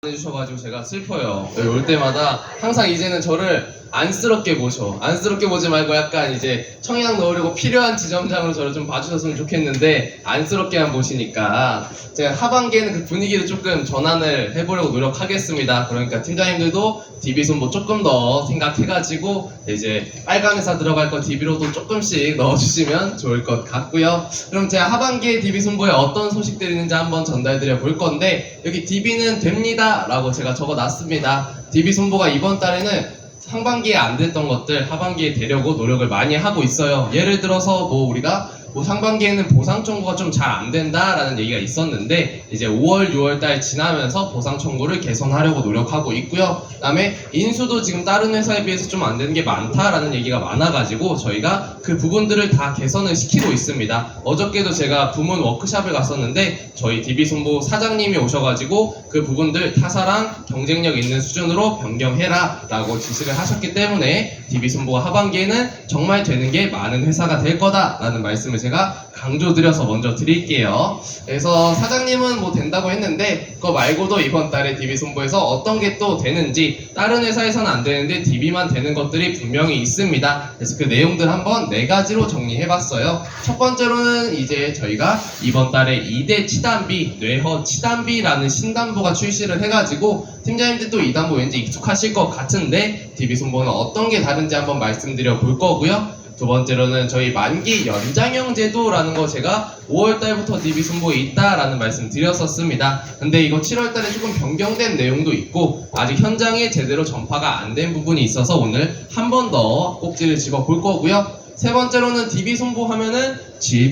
해주셔가지고 제가 슬퍼요. 여기 올 때마다 항상 이제는 저를 안쓰럽게 보셔. 안쓰럽게 보지 말고 약간 이제 청량 넣으려고 필요한 지점장으로 저를 좀 봐주셨으면 좋겠는데 안쓰럽게만 보시니까 제가 하반기에는 그 분위기를 조금 전환을 해보려고 노력하겠습니다. 그러니까 팀장님들도 DB 손보 조금 더 생각해가지고 이제 빨간 회사 들어갈 거 DB로도 조금씩 넣어주시면 좋을 것 같고요. 그럼 제가 하반기에 DB 손보에 어떤 소식들이 있는지 한번 전달드려 볼 건데 여기 DB는 됩니다 라고 제가 적어놨습니다. DB 손보가 이번 달에는 상반기에 안 됐던 것들 하반기에 되려고 노력을 많이 하고 있어요. 예를 들어서 우리가 상반기에는 보상 청구가 좀 잘 안 된다라는 얘기가 있었는데 이제 5월, 6월 달 지나면서 보상 청구를 개선하려고 노력하고 있고요. 그다음에 인수도 지금 다른 회사에 비해서 좀 안 되는 게 많다라는 얘기가 많아가지고 저희가 그 부분들을 다 개선을 시키고 있습니다. 어저께도 제가 부문 워크샵을 갔었는데 저희 DB 손보 사장님이 오셔가지고 그 부분들 타사랑 경쟁력 있는 수준으로 변경해라 라고 지시를 하셨기 때문에 DB 손보가 하반기에는 정말 되는 게 많은 회사가 될 거다라는 말씀을 제가 강조드려서 먼저 드릴게요. 그래서 사장님은 된다고 했는데 그거 말고도 이번 달에 DB 손보에서 어떤 게 또 되는지 다른 회사에서는 안 되는데 DB만 되는 것들이 분명히 있습니다. 그래서 그 내용들 한번 4가지로 정리해봤어요. 첫 번째로는 이제 저희가 이번 달에 2대 치단비, 뇌허 치단비라는 신담보가 출시를 해가지고 팀장님들도 이 담보 왠지 익숙하실 것 같은데 DB 손보는 어떤 게 다른지 한번 말씀드려 볼 거고요. 두 번째로는 저희 만기 연장형 제도라는 거 제가 5월달부터 DB 손보에 있다라는 말씀 드렸었습니다. 근데 이거 7월달에 조금 변경된 내용도 있고 아직 현장에 제대로 전파가 안 된 부분이 있어서 오늘 한 번 더 꼭지를 집어 볼 거고요. 세 번째로는 DB 손보 하면은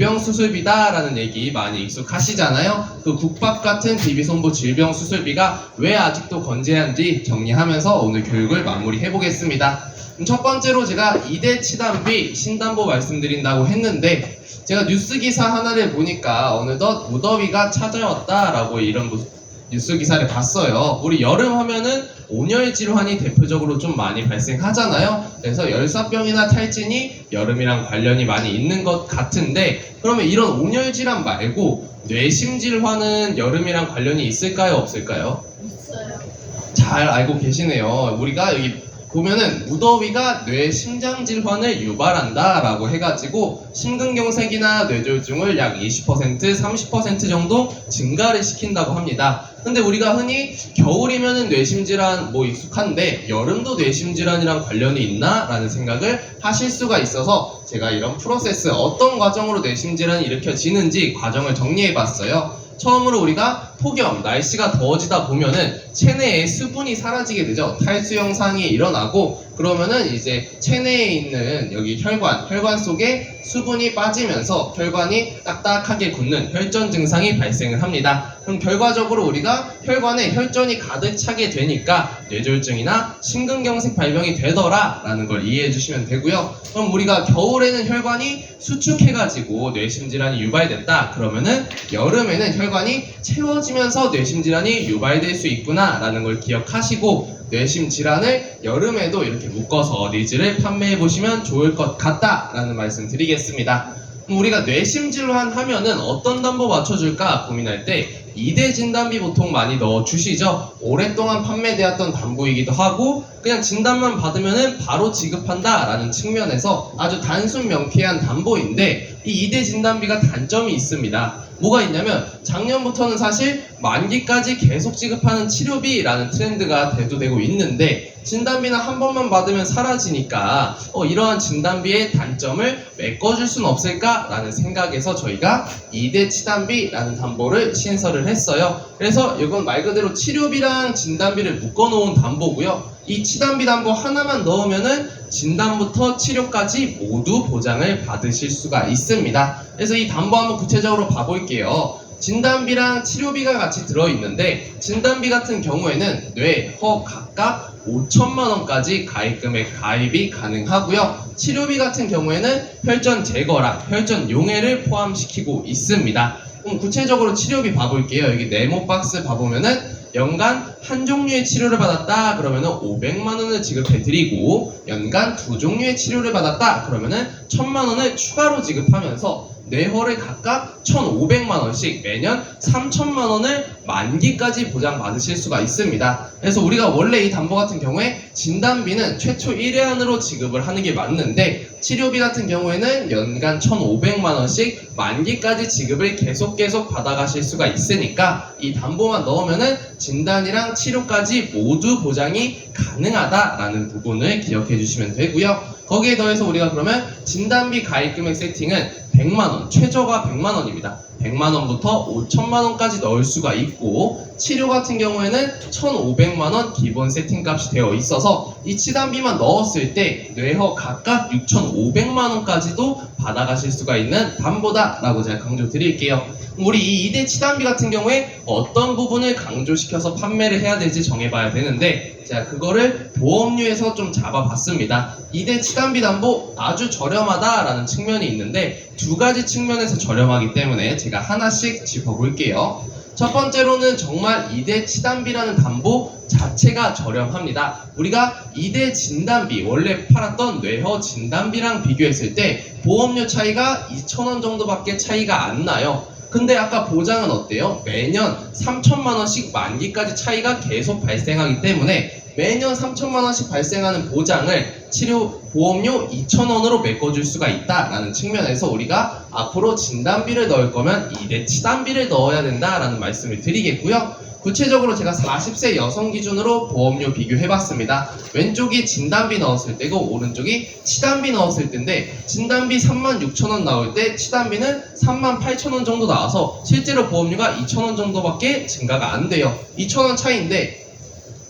질병수술비다 라는 얘기 많이 익숙하시잖아요. 그 국밥 같은 DB 손보 질병수술비가 왜 아직도 건재한지 정리하면서 오늘 교육을 마무리해 보겠습니다. 첫 번째로 제가 2대 치단비 신담보 말씀드린다고 했는데 제가 뉴스 기사 하나를 보니까 어느덧 무더위가 찾아왔다라고 이런 뉴스 기사를 봤어요. 우리 여름 하면은 온열 질환이 대표적으로 좀 많이 발생하잖아요. 그래서 열사병이나 탈진이 여름이랑 관련이 많이 있는 것 같은데 그러면 이런 온열 질환 말고 뇌심 질환은 여름이랑 관련이 있을까요? 없을까요? 있어요. 잘 알고 계시네요. 우리가 여기 보면은 무더위가 뇌 심장 질환을 유발한다 라고 해가지고 심근경색이나 뇌졸중을 약 20%, 30% 정도 증가를 시킨다고 합니다. 근데 우리가 흔히 겨울이면은 뇌심질환 익숙한데 여름도 뇌심질환이랑 관련이 있나? 라는 생각을 하실 수가 있어서 제가 이런 프로세스 어떤 과정으로 뇌심질환이 일으켜지는지 과정을 정리해봤어요. 처음으로 우리가 폭염, 날씨가 더워지다 보면은 체내에 수분이 사라지게 되죠. 탈수 현상이 일어나고 그러면은 이제 체내에 있는 여기 혈관 속에 수분이 빠지면서 혈관이 딱딱하게 굳는 혈전 증상이 발생을 합니다. 그럼 결과적으로 우리가 혈관에 혈전이 가득 차게 되니까 뇌졸중이나 심근경색 발병이 되더라 라는 걸 이해해 주시면 되고요. 그럼 우리가 겨울에는 혈관이 수축해가지고 뇌심질환이 유발됐다 그러면은 여름에는 혈관이 채워지면서 뇌심질환이 유발될 수 있구나 라는 걸 기억하시고 뇌심 질환을 여름에도 이렇게 묶어서 니즈를 판매해 보시면 좋을 것 같다 라는 말씀 드리겠습니다. 그럼 우리가 뇌심 질환 하면은 어떤 담보 맞춰줄까 고민할 때 2대 진단비 보통 많이 넣어주시죠. 오랫동안 판매되었던 담보이기도 하고 그냥 진단만 받으면은 바로 지급한다 라는 측면에서 아주 단순 명쾌한 담보인데 이 2대 진단비가 단점이 있습니다. 뭐가 있냐면 작년부터는 사실 만기까지 계속 지급하는 치료비라는 트렌드가 대두되고 있는데 진단비는 한 번만 받으면 사라지니까 이러한 진단비의 단점을 메꿔줄 수는 없을까? 라는 생각에서 저희가 2대 치단비라는 담보를 신설을 했어요. 그래서 이건 말 그대로 치료비랑 진단비를 묶어놓은 담보고요. 이 치단비 담보 하나만 넣으면은 진단부터 치료까지 모두 보장을 받으실 수가 있습니다. 그래서 이 담보 한번 구체적으로 봐볼게요. 진단비랑 치료비가 같이 들어있는데 진단비 같은 경우에는 뇌, 허 각각 5천만 원까지 가입금액 가입이 가능하고요. 치료비 같은 경우에는 혈전 제거랑 혈전 용해를 포함시키고 있습니다. 그럼 구체적으로 치료비 봐볼게요. 여기 네모 박스 봐보면은 연간 한 종류의 치료를 받았다 그러면은 500만 원을 지급해 드리고 연간 2종류의 치료를 받았다 그러면은 1000만 원을 추가로 지급하면서 뇌허를 각각 1,500만 원씩 매년 3천만 원을 만기까지 보장받으실 수가 있습니다. 그래서 우리가 원래 이 담보 같은 경우에 진단비는 최초 1회안으로 지급을 하는 게 맞는데 치료비 같은 경우에는 연간 1,500만 원씩 만기까지 지급을 계속 받아가실 수가 있으니까 이 담보만 넣으면은 진단이랑 치료까지 모두 보장이 가능하다라는 부분을 기억해 주시면 되고요. 거기에 더해서 우리가 그러면 진단비 가입금액 세팅은 100만원, 최저가 100만원입니다. 100만원부터 5천만원까지 넣을 수가 있고 치료 같은 경우에는 1,500만원 기본 세팅값이 되어 있어서 이 치단비만 넣었을 때 뇌허 각각 6,500만원까지도 받아가실 수가 있는 담보다 라고 제가 강조 드릴게요. 우리 이 2대 치단비 같은 경우에 어떤 부분을 강조시켜서 판매를 해야 될지 정해봐야 되는데 제가 그거를 보험료에서 좀 잡아봤습니다. 2대 치단비 담보 아주 저렴하다라는 측면이 있는데 두 가지 측면에서 저렴하기 때문에 제가 하나씩 짚어볼게요. 첫 번째로는 정말 2대 치단비라는 담보 자체가 저렴합니다. 우리가 2대 진단비, 원래 팔았던 뇌허 진단비랑 비교했을 때 보험료 차이가 2,000원 정도밖에 차이가 안 나요. 근데 아까 보장은 어때요? 매년 3천만 원씩 만기까지 차이가 계속 발생하기 때문에 매년 3천만 원씩 발생하는 보장을 치료 보험료 2,000원으로 메꿔줄 수가 있다라는 측면에서 우리가 앞으로 진단비를 넣을 거면 2대 치단비를 넣어야 된다라는 말씀을 드리겠고요. 구체적으로 제가 40세 여성 기준으로 보험료 비교해봤습니다. 왼쪽이 진단비 넣었을 때고 오른쪽이 치단비 넣었을 때인데 진단비 36,000원 나올 때 치단비는 38,000원 정도 나와서 실제로 보험료가 2,000원 정도밖에 증가가 안 돼요. 2,000원 차이인데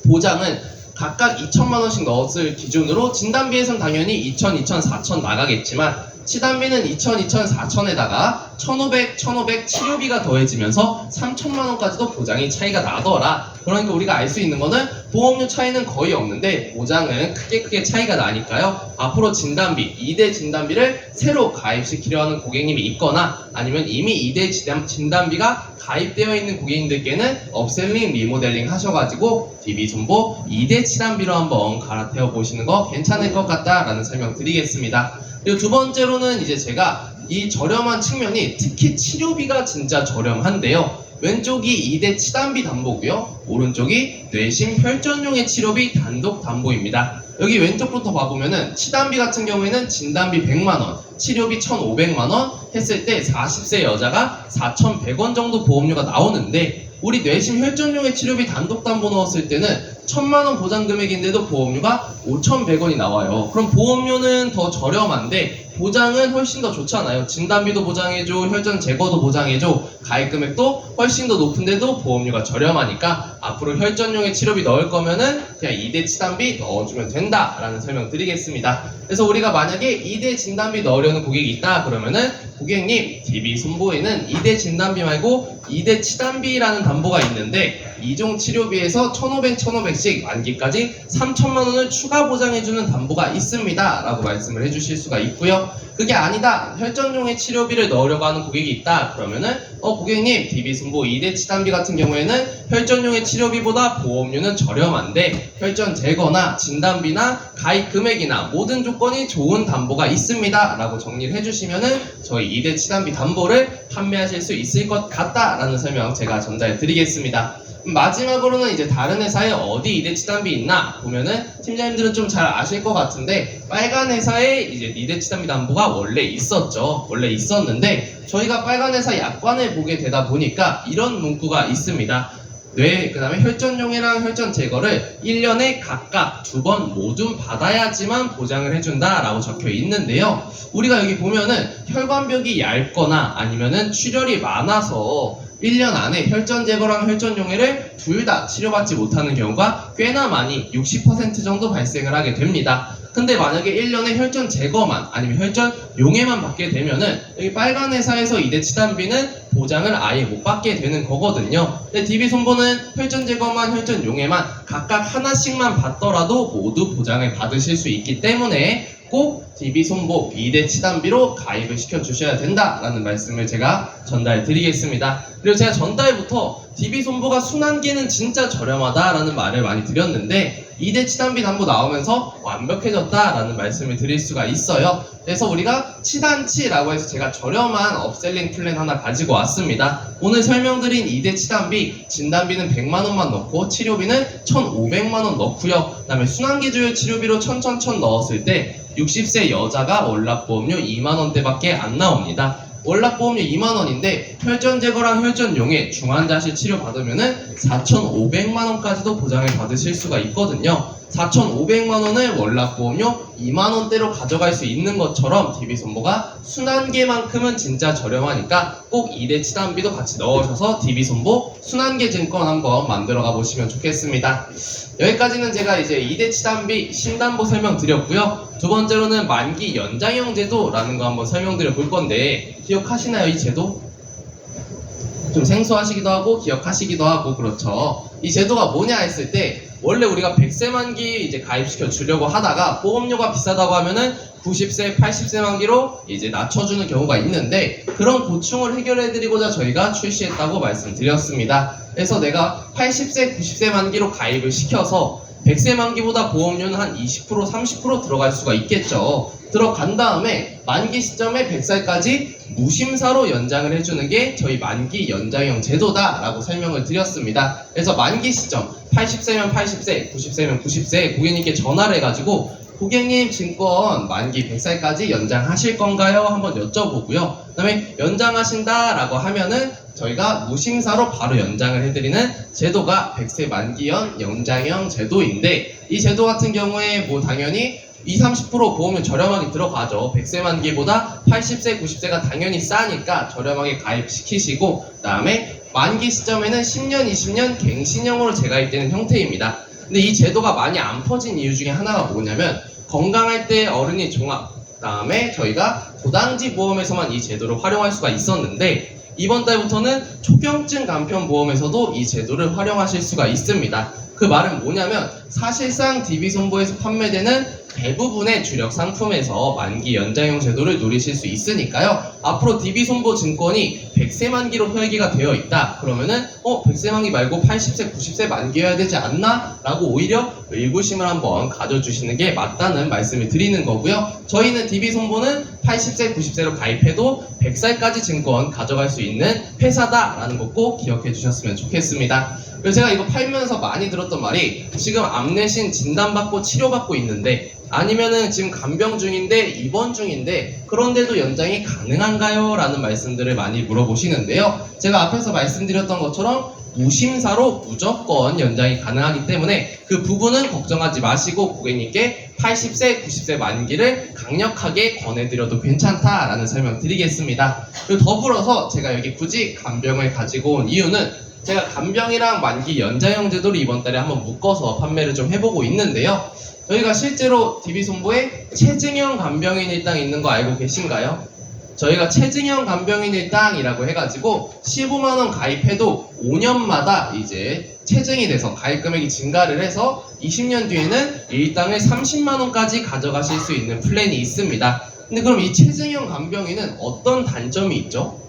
보장은 각각 2천만 원씩 넣었을 기준으로 진단비에선 당연히 2,000, 2,000, 4,000 나가겠지만 치단비는 2,000, 2,000, 4,000에다가 1,500, 1,500 치료비가 더해지면서 3천만 원까지도 보장이 차이가 나더라. 그러니까 우리가 알 수 있는 거는 보험료 차이는 거의 없는데 보장은 크게 차이가 나니까요. 앞으로 진단비, 2대 진단비를 새로 가입시키려 하는 고객님이 있거나 아니면 이미 2대 진단비가 가입되어 있는 고객님들께는 업셀링, 리모델링 하셔가지고 DB손보 2대 치단비로 한번 갈아태워 보시는 거 괜찮을 것 같다라는 설명 드리겠습니다. 그리고 두 번째로는 이제 제가 이 저렴한 측면이 특히 치료비가 진짜 저렴한데요. 왼쪽이 2대 치단비 담보고요. 오른쪽이 뇌심 혈전용의 치료비 단독 담보입니다. 여기 왼쪽부터 봐보면은 치단비 같은 경우에는 진단비 100만원, 치료비 1,500만원 했을 때 40세 여자가 4,100원 정도 보험료가 나오는데 우리 뇌심 혈전용의 치료비 단독 담보 넣었을 때는 1,000만원 보장 금액인데도 보험료가 5,100원이 나와요. 그럼 보험료는 더 저렴한데 보장은 훨씬 더 좋잖아요. 진단비도 보장해줘, 혈전 제거도 보장해줘, 가입 금액도 훨씬 더 높은데도 보험료가 저렴하니까 앞으로 혈전용의 치료비 넣을 거면은 그냥 2대 치단비 넣어주면 된다라는 설명 드리겠습니다. 그래서 우리가 만약에 2대 진단비 넣으려는 고객이 있다 그러면은 고객님 DB손보에는 2대 진단비 말고 2대 치단비라는 담보가 있는데 이종 치료비에서 1,500, 1,500씩 만기까지 3천만 원을 추가 보장해주는 담보가 있습니다 라고 말씀을 해주실 수가 있고요. 그게 아니다, 혈전용의 치료비를 넣으려고 하는 고객이 있다 그러면은 고객님 DB손보 2대 치단비 같은 경우에는 혈전용의 치료비보다 보험료는 저렴한데 혈전 제거나 진단비나 가입 금액이나 모든 조건이 좋은 담보가 있습니다 라고 정리를 해주시면은 저희 2대 치단비 담보를 판매하실 수 있을 것 같다 라는 설명 제가 전달해 드리겠습니다. 마지막으로는 이제 다른 회사에 어디 2대 치단비 있나 보면은 팀장님들은 좀 잘 아실 것 같은데 빨간 회사에 이제 2대 치단비 담보가 원래 있었죠. 원래 있었는데 저희가 빨간 회사 약관을 보게 되다 보니까 이런 문구가 있습니다. 그 다음에 혈전용이랑 혈전 제거를 1년에 각각 2번 모두 받아야지만 보장을 해준다 라고 적혀 있는데요. 우리가 여기 보면은 혈관벽이 얇거나 아니면은 출혈이 많아서 1년 안에 혈전 제거랑 혈전 용해를 둘 다 치료받지 못하는 경우가 꽤나 많이 60% 정도 발생을 하게 됩니다. 근데 만약에 1년에 혈전 제거만 아니면 혈전 용해만 받게 되면은 여기 빨간 회사에서 2대 치단비는 보장을 아예 못 받게 되는 거거든요. 근데 DB손보는 혈전 제거만 혈전 용해만 각각 하나씩만 받더라도 모두 보장을 받으실 수 있기 때문에 꼭 DB손보 2대 치단비로 가입을 시켜주셔야 된다라는 말씀을 제가 전달 드리겠습니다. 그리고 제가 전달부터 DB손보가 순환기는 진짜 저렴하다라는 말을 많이 드렸는데 2대 치단비 담보 나오면서 완벽해졌다라는 말씀을 드릴 수가 있어요. 그래서 우리가 치단치라고 해서 제가 저렴한 업셀링 플랜 하나 가지고 왔습니다. 오늘 설명드린 2대 치단비, 진단비는 100만원만 넣고 치료비는 1,500만원 넣고요. 그 다음에 순환기조율 치료비로 1,000 넣었을 때 60세 여자가 월납보험료 2만원대밖에 안 나옵니다. 월납보험료 2만원인데 혈전 제거랑 혈전용해 중환자실 치료 받으면은 4,500만원까지도 보장을 받으실 수가 있거든요. 4,500만원을 월납보험료 2만원대로 가져갈 수 있는 것처럼 DB손보가 순환계만큼은 진짜 저렴하니까 꼭 2대 치단비도 같이 넣으셔서 DB손보 순환계 증권 한번 만들어가 보시면 좋겠습니다. 여기까지는 제가 이제 2대 치단비 신담보 설명드렸고요. 두 번째로는 만기 연장형 제도라는 거 한번 설명드려 볼 건데 기억하시나요, 이 제도? 좀 생소하시기도 하고 기억하시기도 하고 그렇죠. 이 제도가 뭐냐 했을 때 원래 우리가 100세 만기 이제 가입시켜 주려고 하다가 보험료가 비싸다고 하면은 90세, 80세 만기로 이제 낮춰주는 경우가 있는데 그런 고충을 해결해드리고자 저희가 출시했다고 말씀드렸습니다. 그래서 내가 80세, 90세 만기로 가입을 시켜서 100세 만기보다 보험료는 한 20%, 30% 들어갈 수가 있겠죠. 들어간 다음에 만기 시점에 100살까지 무심사로 연장을 해주는 게 저희 만기 연장형 제도다라고 설명을 드렸습니다. 그래서 만기 시점 80세면 80세, 90세면 90세 고객님께 전화를 해가지고 고객님 증권 만기 100살까지 연장하실 건가요? 한번 여쭤보고요. 그 다음에 연장하신다라고 하면은 저희가 무심사로 바로 연장을 해드리는 제도가 100세 만기형 연장형 제도인데 이 제도 같은 경우에 뭐 당연히 20, 30% 보험료 저렴하게 들어가죠. 100세 만기보다 80세, 90세가 당연히 싸니까 저렴하게 가입시키시고 그 다음에 만기 시점에는 10년, 20년 갱신형으로 재가입되는 형태입니다. 근데 이 제도가 많이 안 퍼진 이유 중에 하나가 뭐냐면 건강할 때 어른이 종합, 그 다음에 저희가 고당지 보험에서만 이 제도를 활용할 수가 있었는데 이번 달부터는 초경증 간편 보험에서도 이 제도를 활용하실 수가 있습니다. 그 말은 뭐냐면 사실상 DB손보에서 판매되는 대부분의 주력 상품에서 만기 연장형 제도를 누리실 수 있으니까요. 앞으로 DB손보 증권이 100세 만기로 설계가 되어 있다. 그러면은 100세 만기 말고 80세, 90세 만기여야 되지 않나? 라고 오히려 의구심을 한번 가져주시는 게 맞다는 말씀을 드리는 거고요. 저희는 DB손보는 80세, 90세로 가입해도 100살까지 증권 가져갈 수 있는 회사다라는 거 꼭 기억해 주셨으면 좋겠습니다. 그리고 제가 이거 팔면서 많이 들었던 말이 지금 암내신 진단받고 치료받고 있는데 아니면은 지금 간병 중인데 입원 중인데 그런데도 연장이 가능한가요? 라는 말씀들을 많이 물어보시는데요. 제가 앞에서 말씀드렸던 것처럼 무심사로 무조건 연장이 가능하기 때문에 그 부분은 걱정하지 마시고 고객님께 80세, 90세 만기를 강력하게 권해드려도 괜찮다라는 설명 드리겠습니다. 그리고 더불어서 제가 여기 굳이 간병을 가지고 온 이유는 제가 간병이랑 만기 연장형 제도를 이번 달에 한번 묶어서 판매를 좀 해보고 있는데요. 저희가 실제로 DB손보에 체증형 간병인 일당 있는 거 알고 계신가요? 저희가 체증형 간병인 일당이라고 해가지고 15만원 가입해도 5년마다 이제 체증이 돼서 가입 금액이 증가를 해서 20년 뒤에는 일당을 30만원까지 가져가실 수 있는 플랜이 있습니다. 근데 그럼 이 체증형 간병인은 어떤 단점이 있죠?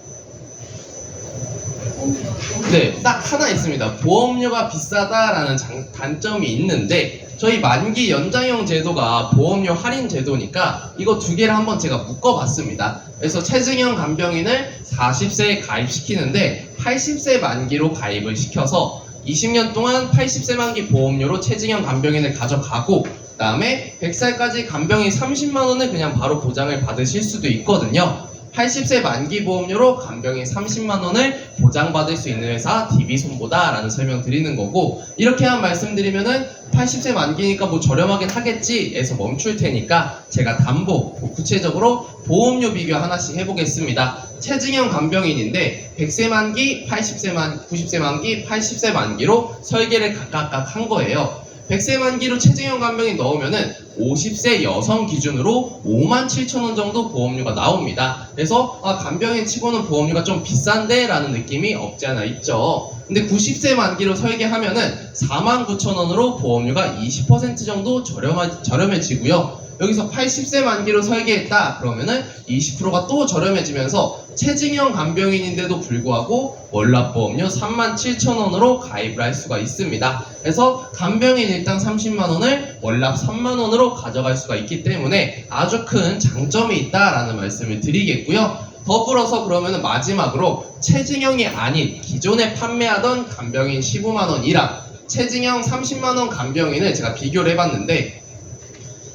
네, 딱 하나 있습니다. 보험료가 비싸다라는 단점이 있는데 저희 만기 연장형 제도가 보험료 할인 제도니까 이거 두 개를 한번 제가 묶어봤습니다. 그래서 체증형 간병인을 40세에 가입시키는데 80세 만기로 가입을 시켜서 20년 동안 80세 만기 보험료로 체증형 간병인을 가져가고 그 다음에 100살까지 간병인 30만원을 그냥 바로 보장을 받으실 수도 있거든요. 80세 만기 보험료로 간병인 30만원을 보장받을 수 있는 회사 DB손보다 라는 설명 드리는 거고 이렇게 한 말씀드리면은 80세 만기니까 뭐 저렴하긴 하겠지 에서 멈출 테니까 제가 담보 구체적으로 보험료 비교 하나씩 해보겠습니다. 체증형 간병인인데 100세 만기, 80세 만기, 90세 만기, 80세 만기로 설계를 각각 한 거예요. 100세 만기로 체증형 간병인 넣으면은 50세 여성 기준으로 57,000원 정도 보험료가 나옵니다. 그래서 간병인 치고는 보험료가 좀 비싼데 라는 느낌이 없지 않아 있죠. 근데 90세 만기로 설계하면은 49,000원으로 보험료가 20% 정도 저렴해지고요. 여기서 80세 만기로 설계했다 그러면은 20%가 또 저렴해지면서 체증형 간병인인데도 불구하고 월납보험료 37,000원으로 가입을 할 수가 있습니다. 그래서 간병인 일당 30만원을 월납 3만원으로 가져갈 수가 있기 때문에 아주 큰 장점이 있다라는 말씀을 드리겠고요. 더불어서 그러면은 마지막으로 체증형이 아닌 기존에 판매하던 간병인 15만원이랑 체증형 30만원 간병인을 제가 비교를 해봤는데,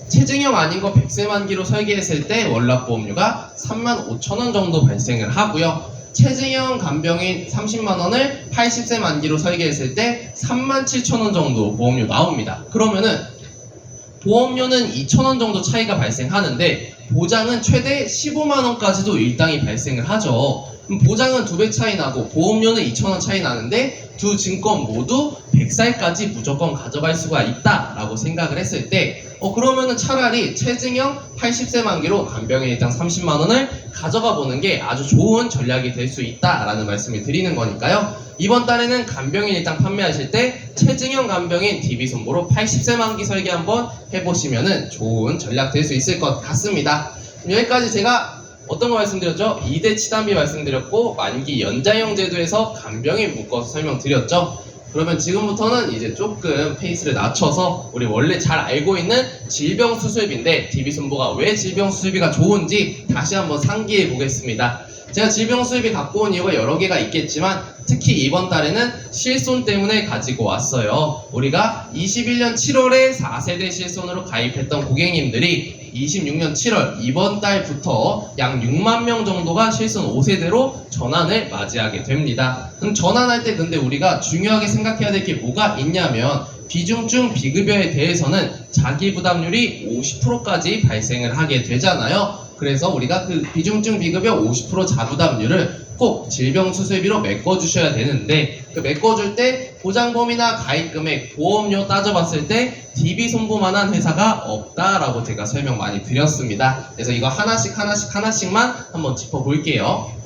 체증형 아닌 거 100세 만기로 설계했을 때 월납보험료가 35,000원 정도 발생을 하고요. 체증형 간병인 30만원을 80세 만기로 설계했을 때 37,000원 정도 보험료 나옵니다. 그러면은 보험료는 2,000원 정도 차이가 발생하는데 보장은 최대 15만원까지도 일당이 발생을 하죠. 그럼 보장은 2배 차이 나고 보험료는 2,000원 차이 나는데 두 증권 모두 100살까지 무조건 가져갈 수가 있다라고 생각을 했을 때 그러면은 차라리 체증형 80세 만기로 간병인 일당 30만원을 가져가 보는 게 아주 좋은 전략이 될 수 있다라는 말씀을 드리는 거니까요. 이번 달에는 간병인 일당 판매하실 때 체증형 간병인 DB손보로 80세 만기 설계 한번 해보시면은 좋은 전략 될 수 있을 것 같습니다. 여기까지 제가 어떤 거 말씀드렸죠? 2대 치단비 말씀드렸고 만기 연장형 제도에서 간병인 묶어서 설명드렸죠. 그러면 지금부터는 이제 조금 페이스를 낮춰서 우리 원래 잘 알고 있는 질병 수술비인데 DB손보가 왜 질병 수술비가 좋은지 다시 한번 상기해 보겠습니다. 제가 질병 수술비 갖고 온 이유가 여러 개가 있겠지만 특히 이번 달에는 실손 때문에 가지고 왔어요. 우리가 21년 7월에 4세대 실손으로 가입했던 고객님들이 26년 7월 이번 달부터 약 6만 명 정도가 실손 5세대로 전환을 맞이하게 됩니다. 그럼 전환할 때 근데 우리가 중요하게 생각해야 될 게 뭐가 있냐면 비중증 비급여에 대해서는 자기부담률이 50%까지 발생을 하게 되잖아요. 그래서 우리가 그 비중증 비급여 50% 자부담률을 꼭 질병수술비로 메꿔주셔야 되는데 그 메꿔줄 때 보장범위나 가입금액, 보험료 따져봤을 때 DB손보만한 회사가 없다라고 제가 설명 많이 드렸습니다. 그래서 이거 하나씩만 한번 짚어볼게요.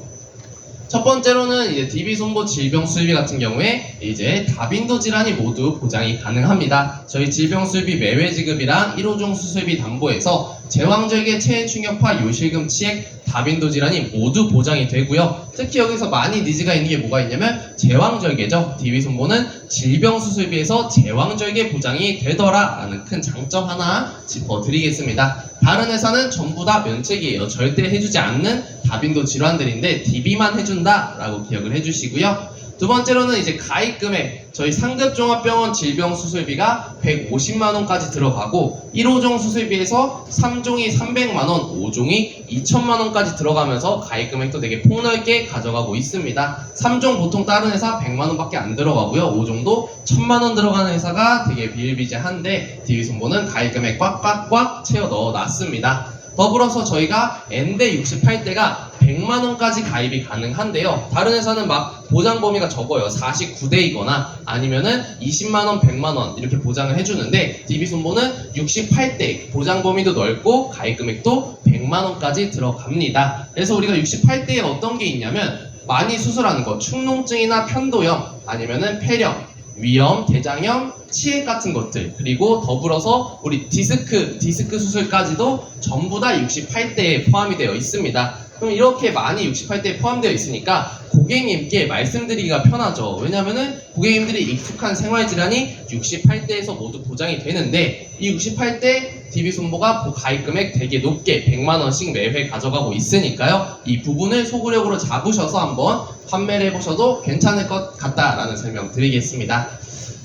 첫 번째로는 이제 DB손보 질병수술비 같은 경우에 이제 다빈도 질환이 모두 보장이 가능합니다. 저희 질병수술비 매회지급이랑 1호종 수술비 담보에서 제왕절개, 체해충격파, 요실금, 치액, 다빈도 질환이 모두 보장이 되고요. 특히 여기서 많이 니즈가 있는 게 뭐가 있냐면 제왕절개죠. DB손보는 질병수술비에서 제왕절개 보장이 되더라라는 큰 장점 하나 짚어드리겠습니다. 다른 회사는 전부 다 면책이에요. 절대 해주지 않는 다빈도 질환들인데 DB만 해준다라고 기억을 해주시고요. 두 번째로는 이제 가입금액, 저희 상급종합병원 질병수술비가 150만원까지 들어가고 1호종 수술비에서 3종이 300만원, 5종이 2천만원까지 들어가면서 가입금액도 되게 폭넓게 가져가고 있습니다. 3종 보통 다른 회사 100만원밖에 안 들어가고요. 5종도 1000만원 들어가는 회사가 되게 비일비재한데 DB손보는 가입금액 꽉꽉꽉 채워 넣어놨습니다. 더불어서 저희가 N대 68대가 100만원까지 가입이 가능한데요. 다른 회사는 막 보장 범위가 적어요. 49대이거나 아니면은 20만원, 100만원 이렇게 보장을 해주는데 DB손보는 68대 보장 범위도 넓고 가입 금액도 100만원까지 들어갑니다. 그래서 우리가 68대에 어떤 게 있냐면 많이 수술하는 거, 축농증이나 편도염 아니면은 폐렴, 위염, 대장염, 치액 같은 것들, 그리고 더불어서 우리 디스크 수술까지도 전부 다 68대에 포함이 되어 있습니다. 그럼 이렇게 많이 68대에 포함되어 있으니까 고객님께 말씀드리기가 편하죠. 왜냐면은 고객님들이 익숙한 생활질환이 68대에서 모두 보장이 되는데 이 68대 DB손보가 가입금액 되게 높게 100만원씩 매회 가져가고 있으니까요. 이 부분을 소구력으로 잡으셔서 한번 판매를 해보셔도 괜찮을 것 같다라는 설명 드리겠습니다.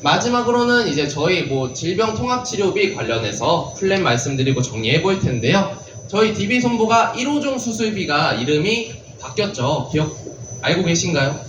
마지막으로는 이제 저희 질병통합치료비 관련해서 플랜 말씀드리고 정리해 볼 텐데요. 저희 DB손보가 1호종 수술비가 이름이 바뀌었죠. 알고 계신가요?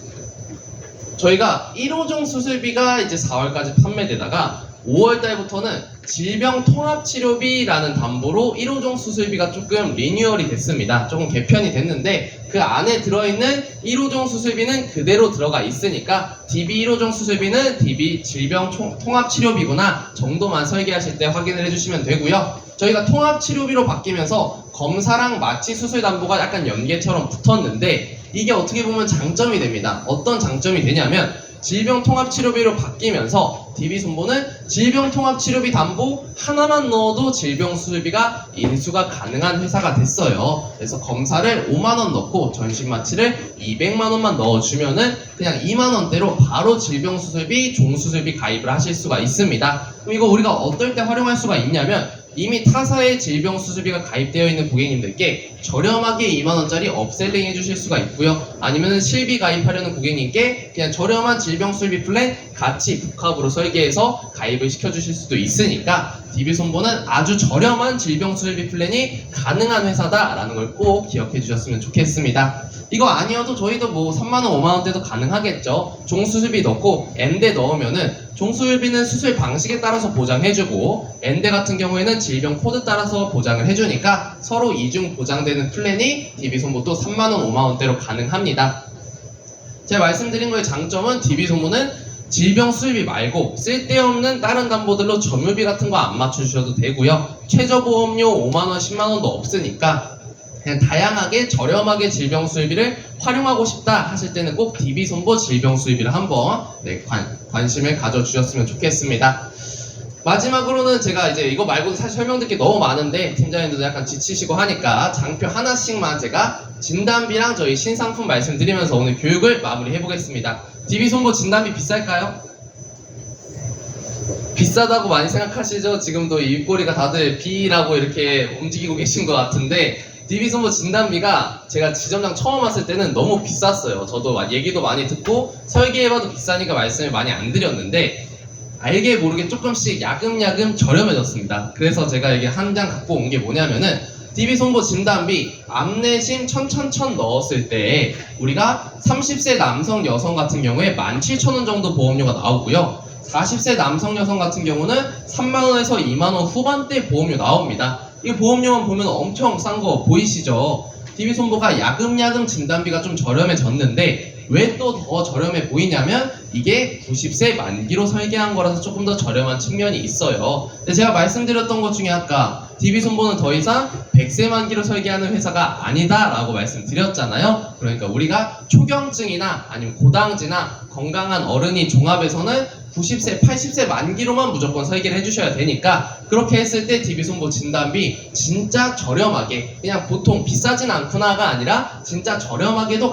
저희가 1호종 수술비가 이제 4월까지 판매되다가 5월달부터는 질병통합치료비라는 담보로 1호종 수술비가 조금 리뉴얼이 됐습니다. 조금 개편이 됐는데 그 안에 들어있는 1호종 수술비는 그대로 들어가 있으니까 DB 1호종 수술비는 DB 질병통합치료비구나 정도만 설계하실 때 확인을 해주시면 되고요. 저희가 통합치료비로 바뀌면서 검사랑 마취 수술 담보가 약간 연계처럼 붙었는데 이게 어떻게 보면 장점이 됩니다. 어떤 장점이 되냐면 질병통합치료비로 바뀌면서 DB손보는 질병통합치료비 담보 하나만 넣어도 질병수술비가 인수가 가능한 회사가 됐어요. 그래서 검사를 5만원 넣고 전신마취를 200만원만 넣어주면은 그냥 2만원대로 바로 질병수술비, 종수술비 가입을 하실 수가 있습니다. 그럼 이거 우리가 어떨 때 활용할 수가 있냐면 이미 타사의 질병수술비가 가입되어 있는 고객님들께 저렴하게 2만원짜리 업셀링 해주실 수가 있고요. 아니면 실비 가입하려는 고객님께 그냥 저렴한 질병수술비 플랜 같이 복합으로 설계해서 가입을 시켜주실 수도 있으니까 DB손보는 아주 저렴한 질병수술비 플랜이 가능한 회사다라는 걸 꼭 기억해 주셨으면 좋겠습니다. 이거 아니어도 저희도 뭐 3만원, 5만원대도 가능하겠죠. 종수술비 넣고 엔대 넣으면은 종수술비는 수술 방식에 따라서 보장해주고 엔대 같은 경우에는 질병 코드 따라서 보장을 해주니까 서로 이중 보장되는 플랜이 DB손보도 3만원, 5만원대로 가능합니다. 제가 말씀드린 거의 장점은 DB손보는 질병 수술비 말고 쓸데없는 다른 담보들로 점유비 같은 거 안 맞춰주셔도 되고요. 최저보험료 5만원, 10만원도 없으니까 그냥 다양하게 저렴하게 질병수술비를 활용하고 싶다 하실 때는 꼭 DB손보 질병수술비를 한번 관심을 가져주셨으면 좋겠습니다. 마지막으로는 제가 이제 이거 말고도 사실 설명드릴 게 너무 많은데 팀장님들도 약간 지치시고 하니까 장표 하나씩만 제가 진단비랑 저희 신상품 말씀드리면서 오늘 교육을 마무리해 보겠습니다. DB손보 진단비 비쌀까요? 비싸다고 많이 생각하시죠? 지금도 입꼬리가 다들 B라고 이렇게 움직이고 계신 것 같은데 DB손보 진단비가 제가 지점장 처음 왔을 때는 너무 비쌌어요. 저도 얘기도 많이 듣고 설계해봐도 비싸니까 말씀을 많이 안 드렸는데 알게 모르게 조금씩 야금야금 저렴해졌습니다. 그래서 제가 이게 한 장 갖고 온 게 뭐냐면은 DB손보 진단비 암내심 1000 넣었을 때 우리가 30세 남성 여성 같은 경우에 17,000원 정도 보험료가 나오고요. 40세 남성 여성 같은 경우는 3만원에서 2만원 후반대 보험료 나옵니다. 이 보험료만 보면 엄청 싼 거 보이시죠? DB손보가 야금야금 진단비가 좀 저렴해졌는데 왜 또 더 저렴해 보이냐면 이게 90세 만기로 설계한 거라서 조금 더 저렴한 측면이 있어요. 근데 제가 말씀드렸던 것 중에 아까 DB손보는 더 이상 100세 만기로 설계하는 회사가 아니다 라고 말씀드렸잖아요. 그러니까 우리가 초경증이나 아니면 고당지나 건강한 어른이 종합에서는 90세, 80세 만기로만 무조건 설계를 해주셔야 되니까 그렇게 했을 때 DB손보 진단비 진짜 저렴하게 그냥 보통 비싸진 않구나가 아니라 진짜 저렴하게도